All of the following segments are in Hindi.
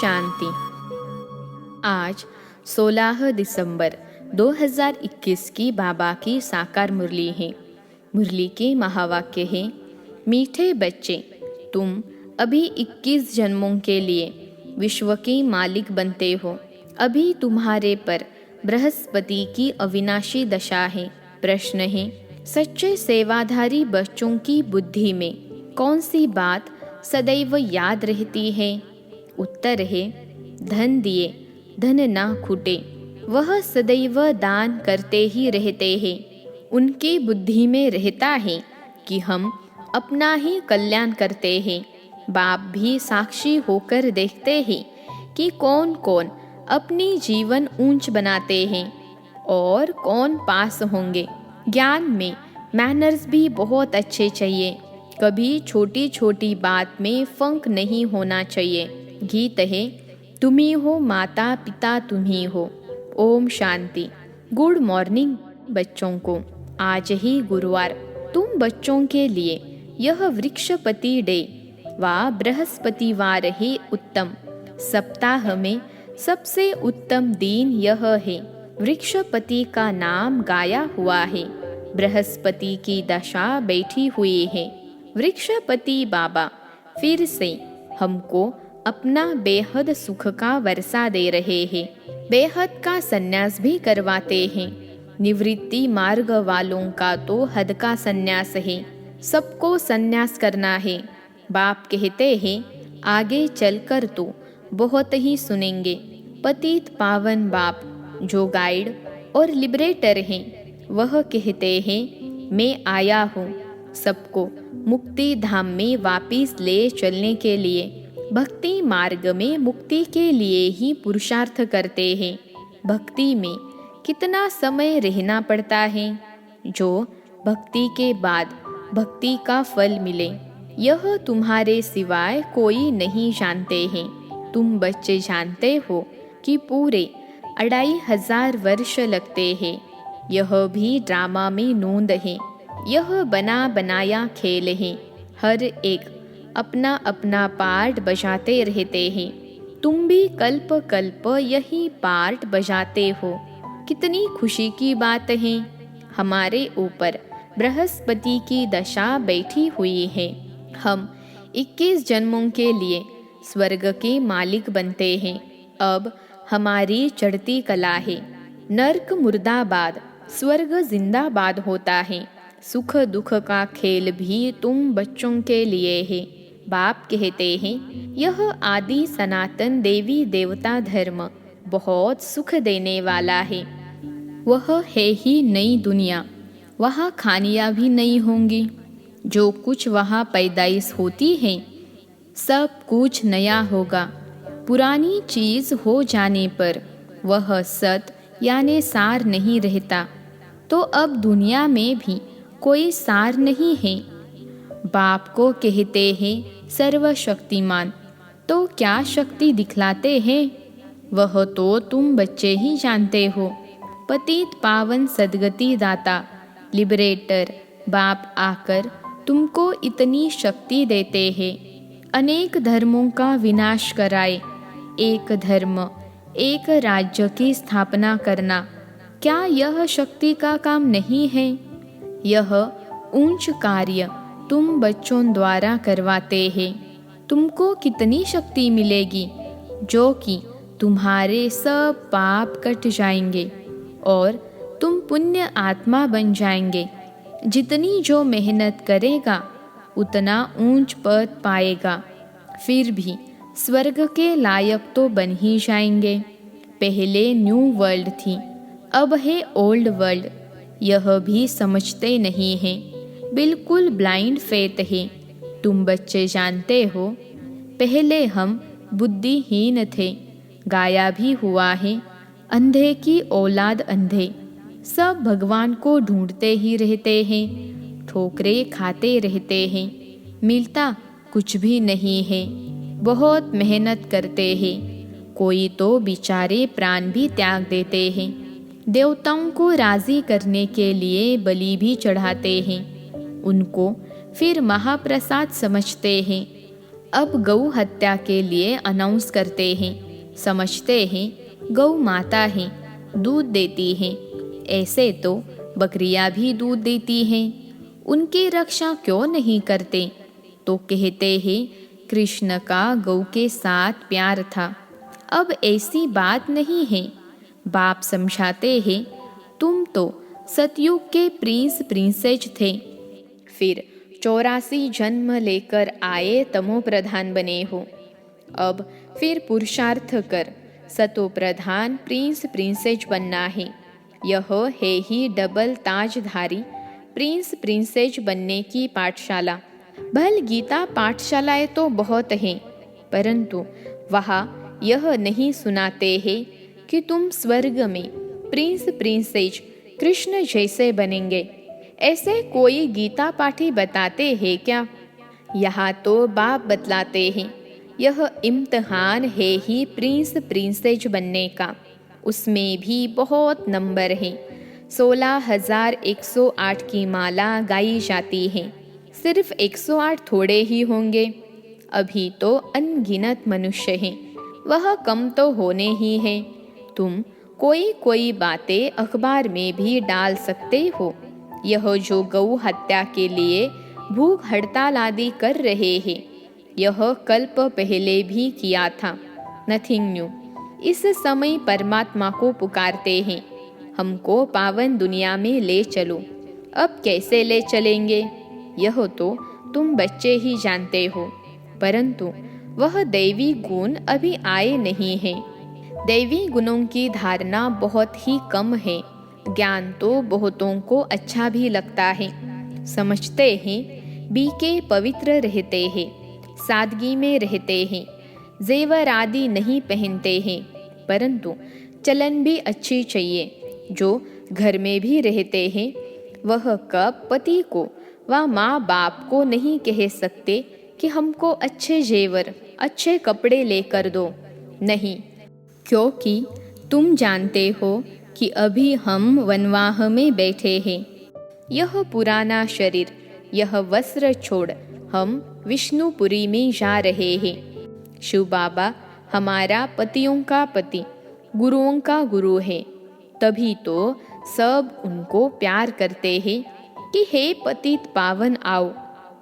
शांति। आज 16 दिसंबर 2021 की बाबा की साकार मुरली है। मुरली के महावाक्य है, मीठे बच्चे, तुम अभी 21 जन्मों के लिए विश्व के मालिक बनते हो। अभी तुम्हारे पर बृहस्पति की अविनाशी दशा है। प्रश्न है, सच्चे सेवाधारी बच्चों की बुद्धि में कौन सी बात सदैव याद रहती है? उत्तर है, धन दिए धन ना खूटे, वह सदैव दान करते ही रहते हैं। उनकी बुद्धि में रहता है कि हम अपना ही कल्याण करते हैं। बाप भी साक्षी होकर देखते हैं कि कौन कौन अपनी जीवन ऊंच बनाते हैं और कौन पास होंगे। ज्ञान में मैनर्स भी बहुत अच्छे चाहिए। कभी छोटी छोटी बात में फंक नहीं होना चाहिए। गीत है, तुम ही हो माता पिता, तुम ही हो। ओम शांति। गुड मॉर्निंग बच्चों को। आज ही गुरुवार तुम बच्चों के लिए यह वृक्षपति डे व बृहस्पतिवार ही उत्तम। सप्ताह में सबसे उत्तम दिन यह है। वृक्षपति का नाम गाया हुआ है। बृहस्पति की दशा बैठी हुई है। वृक्षपति बाबा फिर से हमको अपना बेहद सुख का वर्षा दे रहे हैं। बेहद का संन्यास भी करवाते हैं। निवृत्ति मार्ग वालों का तो हद का संन्यास है। सबको संन्यास करना है। बाप कहते हैं, आगे चलकर तो बहुत ही सुनेंगे। पतित पावन बाप जो गाइड और लिबरेटर हैं, वह कहते हैं, मैं आया हूँ सबको मुक्ति धाम में वापिस ले चलने के लिए। भक्ति मार्ग में मुक्ति के लिए ही पुरुषार्थ करते हैं। भक्ति में कितना समय रहना पड़ता है जो भक्ति के बाद भक्ति का फल मिले, यह तुम्हारे सिवाय कोई नहीं जानते हैं। तुम बच्चे जानते हो कि पूरे 2500 वर्ष लगते हैं। यह भी ड्रामा में नोंद है। यह बना बनाया खेल है। हर एक अपना अपना पार्ट बजाते रहते हैं। तुम भी कल्प कल्प यही पार्ट बजाते हो। कितनी खुशी की बात है। हमारे ऊपर बृहस्पति की दशा बैठी हुई है। हम 21 जन्मों के लिए स्वर्ग के मालिक बनते हैं। अब हमारी चढ़ती कला है। नर्क मुर्दाबाद, स्वर्ग जिंदाबाद होता है। सुख दुख का खेल भी तुम बच्चों के लिए है। बाप कहते हैं, यह आदि सनातन देवी देवता धर्म बहुत सुख देने वाला है। वह है ही नई दुनिया। वहाँ खानियाँ भी नहीं होंगी। जो कुछ वहाँ पैदाइश होती है सब कुछ नया होगा। पुरानी चीज़ हो जाने पर वह सत यानी सार नहीं रहता। तो अब दुनिया में भी कोई सार नहीं है। बाप को कहते हैं सर्वशक्तिमान, तो क्या शक्ति दिखलाते हैं? वह तो तुम बच्चे ही जानते हो। पतित पावन सद्गति दाता लिबरेटर बाप आकर तुमको इतनी शक्ति देते हैं। अनेक धर्मों का विनाश कराए, एक धर्म एक राज्य की स्थापना करना, क्या यह शक्ति का काम नहीं है? यह ऊंच कार्य तुम बच्चों द्वारा करवाते हैं। तुमको कितनी शक्ति मिलेगी जो कि तुम्हारे सब पाप कट जाएंगे और तुम पुण्य आत्मा बन जाएंगे। जितनी जो मेहनत करेगा उतना ऊंच पद पाएगा। फिर भी स्वर्ग के लायक तो बन ही जाएंगे। पहले न्यू वर्ल्ड थी, अब है ओल्ड वर्ल्ड। यह भी समझते नहीं हैं। बिल्कुल ब्लाइंड फेथ है। तुम बच्चे जानते हो, पहले हम बुद्धिहीन थे। गाया भी हुआ है, अंधे की औलाद अंधे। सब भगवान को ढूंढते ही रहते हैं। ठोकरे खाते रहते हैं। मिलता कुछ भी नहीं है। बहुत मेहनत करते हैं। कोई तो बेचारे प्राण भी त्याग देते हैं। देवताओं को राजी करने के लिए बलि भी चढ़ाते हैं। उनको फिर महाप्रसाद समझते हैं। अब गौ हत्या के लिए अनाउंस करते हैं, समझते हैं गौ माता है, दूध देती हैं। ऐसे तो बकरियां भी दूध देती हैं, उनकी रक्षा क्यों नहीं करते? तो कहते हैं कृष्ण का गौ के साथ प्यार था। अब ऐसी बात नहीं है। बाप समझाते हैं तुम तो सतयुग के प्रिंस प्रिंसेस थे, फिर 84 जन्म लेकर आए तमो प्रधान बने हो। अब फिर पुरुषार्थ कर सतो प्रधान प्रिंस प्रिंसेस बनना है। यह है ही डबल ताजधारी प्रिंस प्रिंसेस बनने की पाठशाला। भल गीता पाठशालाएं तो बहुत हैं, परंतु वहाँ यह नहीं सुनाते हैं कि तुम स्वर्ग में प्रिंस प्रिंसेस कृष्ण जैसे बनेंगे। ऐसे कोई गीता पाठी बताते हैं क्या? यहाँ तो बाप बतलाते हैं यह इम्तहान है ही प्रिंस प्रिंसेस बनने का। उसमें भी बहुत नंबर हैं। 16,108 की माला गाई जाती है, सिर्फ 108 थोड़े ही होंगे। अभी तो अनगिनत मनुष्य हैं, वह कम तो होने ही हैं। तुम कोई कोई बातें अखबार में भी डाल सकते हो। यह जो गौ हत्या के लिए भूख हड़ताल आदि कर रहे हैं, यह कल्प पहले भी किया था, नथिंग न्यू। इस समय परमात्मा को पुकारते हैं हमको पावन दुनिया में ले चलो। अब कैसे ले चलेंगे यह तो तुम बच्चे ही जानते हो, परंतु वह दैवी गुण अभी आए नहीं हैं। दैवी गुणों की धारणा बहुत ही कम है। ज्ञान तो बहुतों को अच्छा भी लगता है, समझते हैं बीके पवित्र रहते हैं, सादगी में रहते हैं, जेवर आदि नहीं पहनते हैं, परंतु चलन भी अच्छी चाहिए। जो घर में भी रहते हैं वह कब पति को व माँ बाप को नहीं कह सकते कि हमको अच्छे जेवर अच्छे कपड़े लेकर दो, नहीं, क्योंकि तुम जानते हो कि अभी हम वनवाह में बैठे हैं। यह पुराना शरीर, यह वस्त्र छोड़ हम विष्णुपुरी में जा रहे हैं। शिव बाबा हमारा पतियों का पति, गुरुओं का गुरु है, तभी तो सब उनको प्यार करते हैं कि हे पतित पावन आओ।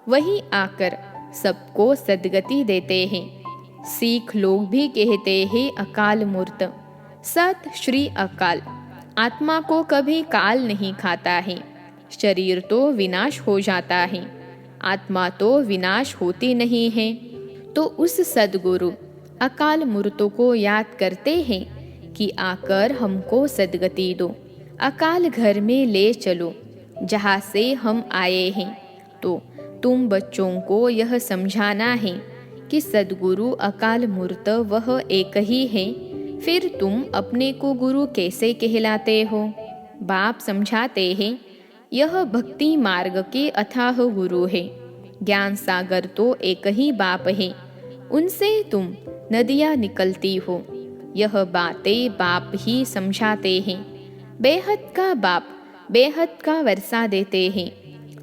वही आकर सबको सद्गति देते हैं। सिख लोग भी कहते हैं अकाल मूर्त, सत श्री अकाल। आत्मा को कभी काल नहीं खाता है। शरीर तो विनाश हो जाता है, आत्मा तो विनाश होती नहीं है। तो उस सद्गुरु अकाल मूर्तों को याद करते हैं कि आकर हमको सद्गति दो, अकाल घर में ले चलो जहाँ से हम आए हैं। तो तुम बच्चों को यह समझाना है कि सद्गुरु अकाल मूर्त वह एक ही है, फिर तुम अपने को गुरु कैसे कहलाते हो? बाप समझाते हैं यह भक्ति मार्ग के अथाह गुरु है। ज्ञान सागर तो एक ही बाप है, उनसे तुम नदियाँ निकलती हो। यह बातें बाप ही समझाते हैं। बेहद का बाप बेहद का वर्षा देते हैं।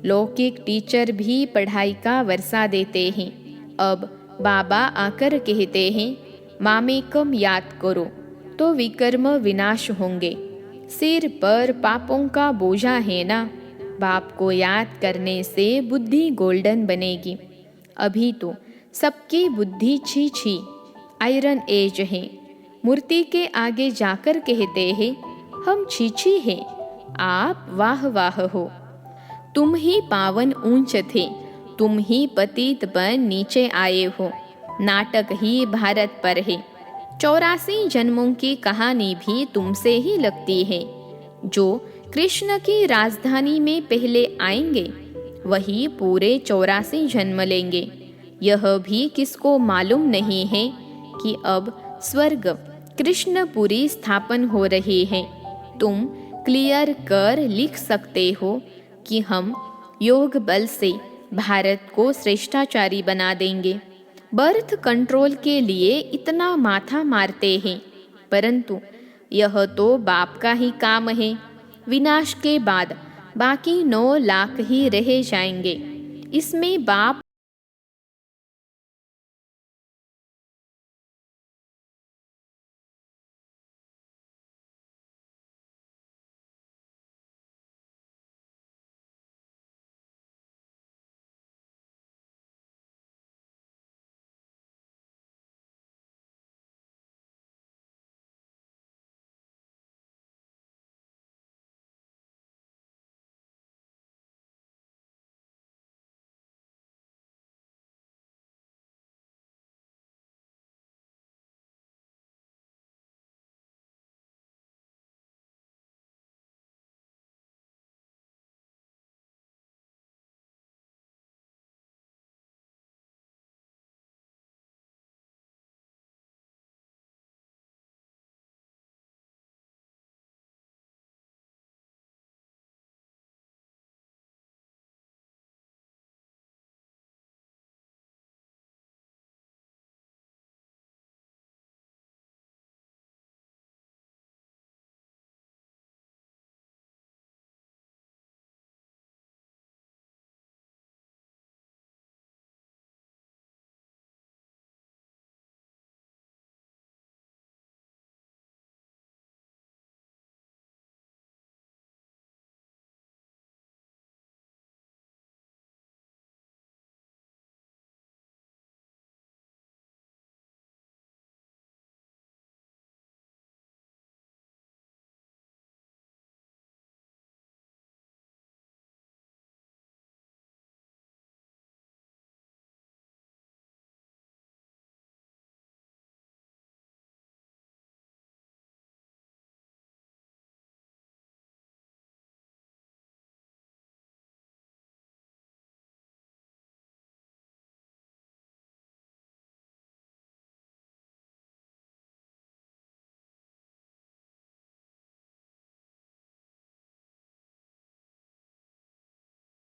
लौकिक टीचर भी पढ़ाई का वर्षा देते हैं। अब बाबा आकर कहते हैं मामेकम याद करो तो विकर्म विनाश होंगे। सिर पर पापों का बोझा है ना, बाप को याद करने से बुद्धि गोल्डन बनेगी। अभी तो सबकी बुद्धि छी छी आयरन एज है। मूर्ति के आगे जाकर कहते हैं हम छी छी हैं, आप वाह वाह हो। तुम ही पावन ऊंच थे, तुम ही पतित बन नीचे आए हो। नाटक ही भारत पर है। 84 जन्मों की कहानी भी तुमसे ही लगती है। जो कृष्ण की राजधानी में पहले आएंगे वही पूरे 84 जन्म लेंगे। यह भी किसको मालूम नहीं है कि अब स्वर्ग कृष्णपुरी स्थापन हो रही है। तुम क्लियर कर लिख सकते हो कि हम योग बल से भारत को श्रेष्ठाचारी बना देंगे। बर्थ कंट्रोल के लिए इतना माथा मारते हैं, परंतु यह तो बाप का ही काम है। विनाश के बाद बाकी 9 लाख ही रह जाएंगे। इसमें बाप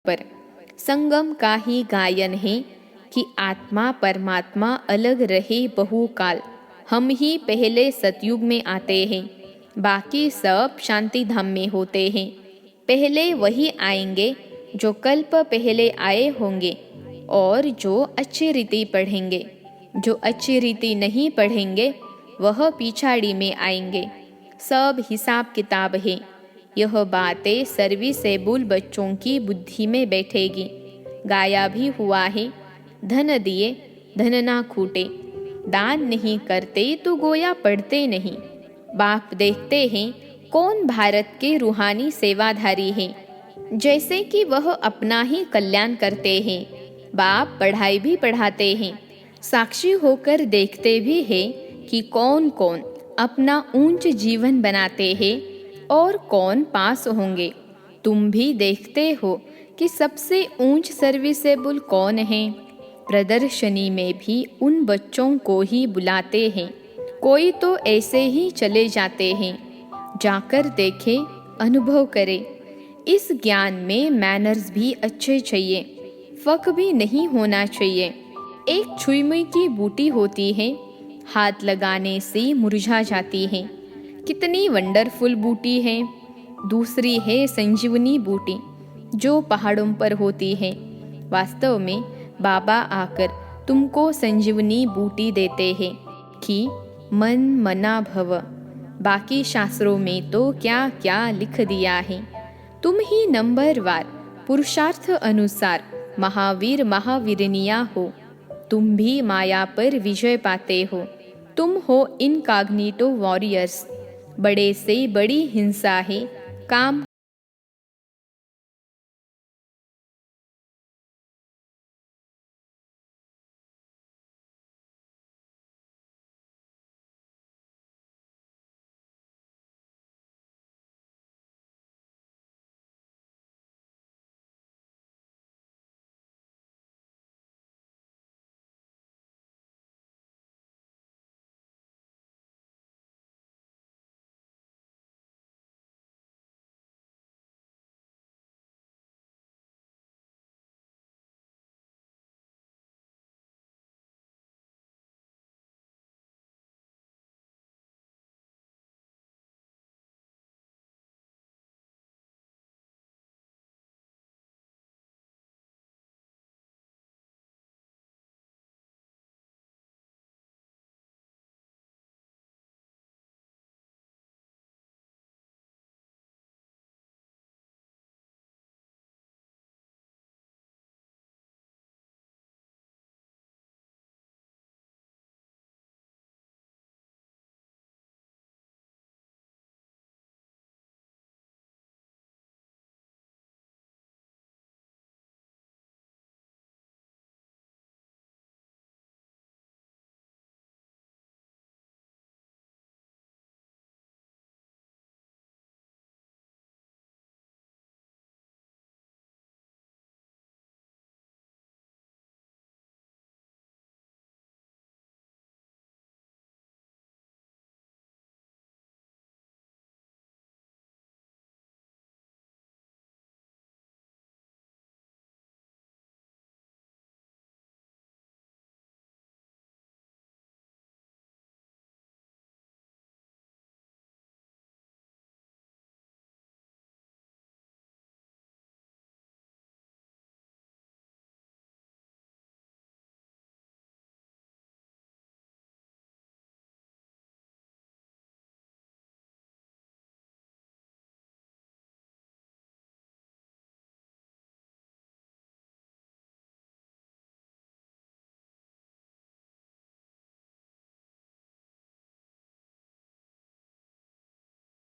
पर संगम का ही गायन है कि आत्मा परमात्मा अलग रहे बहुकाल। हम ही पहले सतयुग में आते हैं, बाकी सब शांति धाम में होते हैं। पहले वही आएंगे जो कल्प पहले आए होंगे और जो अच्छी रीति पढ़ेंगे। जो अच्छी रीति नहीं पढ़ेंगे वह पिछाड़ी में आएंगे। सब हिसाब किताब है। यह बातें सर्विसेबल बच्चों की बुद्धि में बैठेगी। गाया भी हुआ है, धन दिए धन ना खूटे। दान नहीं करते तो गोया पढ़ते नहीं। बाप देखते हैं कौन भारत के रूहानी सेवाधारी हैं, जैसे कि वह अपना ही कल्याण करते हैं। बाप पढ़ाई भी पढ़ाते हैं, साक्षी होकर देखते भी हैं कि कौन कौन अपना ऊंच जीवन बनाते हैं और कौन पास होंगे। तुम भी देखते हो कि सबसे ऊंच सर्विसेबल कौन है। प्रदर्शनी में भी उन बच्चों को ही बुलाते हैं। कोई तो ऐसे ही चले जाते हैं। जाकर देखें, अनुभव करें। इस ज्ञान में मैनर्स भी अच्छे चाहिए, फक भी नहीं होना चाहिए। एक छुईमुई की बूटी होती है, हाथ लगाने से मुरझा जाती है। कितनी वंडरफुल बूटी है। दूसरी है संजीवनी बूटी, जो पहाड़ों पर होती है। वास्तव में बाबा आकर तुमको संजीवनी बूटी देते हैं कि मन मना भव। बाकी शास्त्रों में तो क्या क्या लिख दिया है। तुम ही नंबरवार पुरुषार्थ अनुसार महावीर महावीरनिया हो। तुम भी माया पर विजय पाते हो। तुम हो इनकॉग्निटो वॉरियर्स। बड़े से बड़ी हिंसा है, काम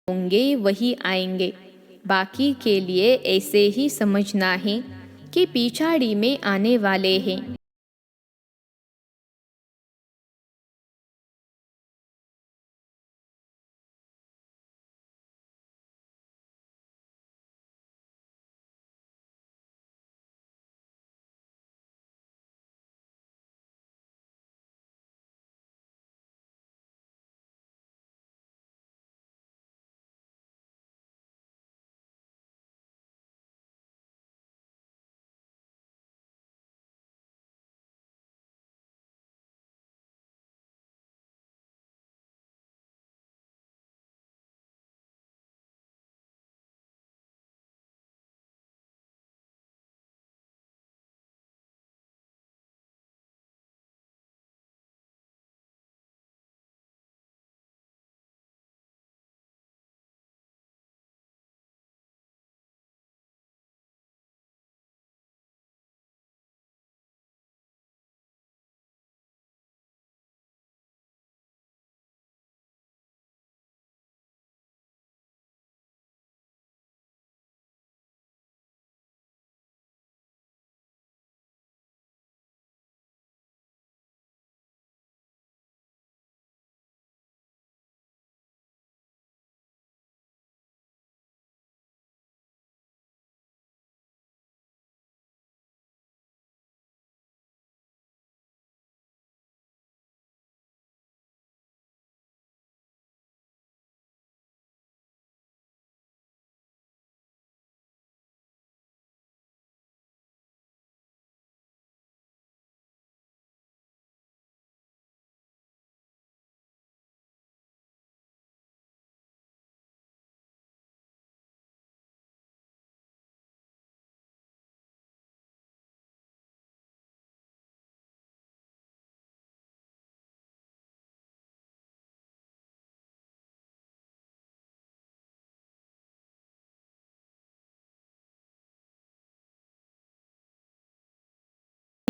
होंगे वही आएंगे। बाकी के लिए ऐसे ही समझना है कि पिछाड़ी में आने वाले हैं।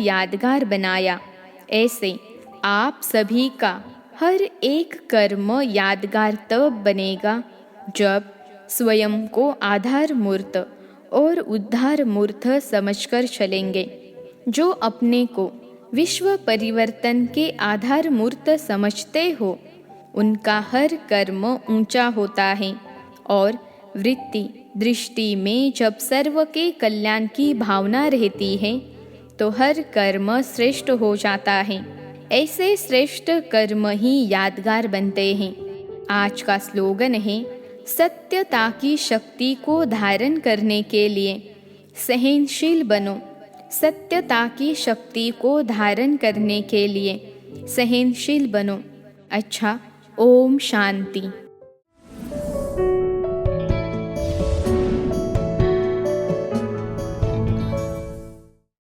यादगार बनाया। ऐसे आप सभी का हर एक कर्म यादगार तब बनेगा जब स्वयं को आधार मूर्त और उद्धार मूर्त समझकर चलेंगे। जो अपने को विश्व परिवर्तन के आधार मूर्त समझते हो, उनका हर कर्म ऊंचा होता है और वृत्ति दृष्टि में जब सर्व के कल्याण की भावना रहती है तो हर कर्म श्रेष्ठ हो जाता है। ऐसे श्रेष्ठ कर्म ही यादगार बनते हैं। आज का स्लोगन है, सत्यता की शक्ति को धारण करने के लिए सहनशील बनो। सत्यता की शक्ति को धारण करने के लिए सहनशील बनो। अच्छा, ओम शांति।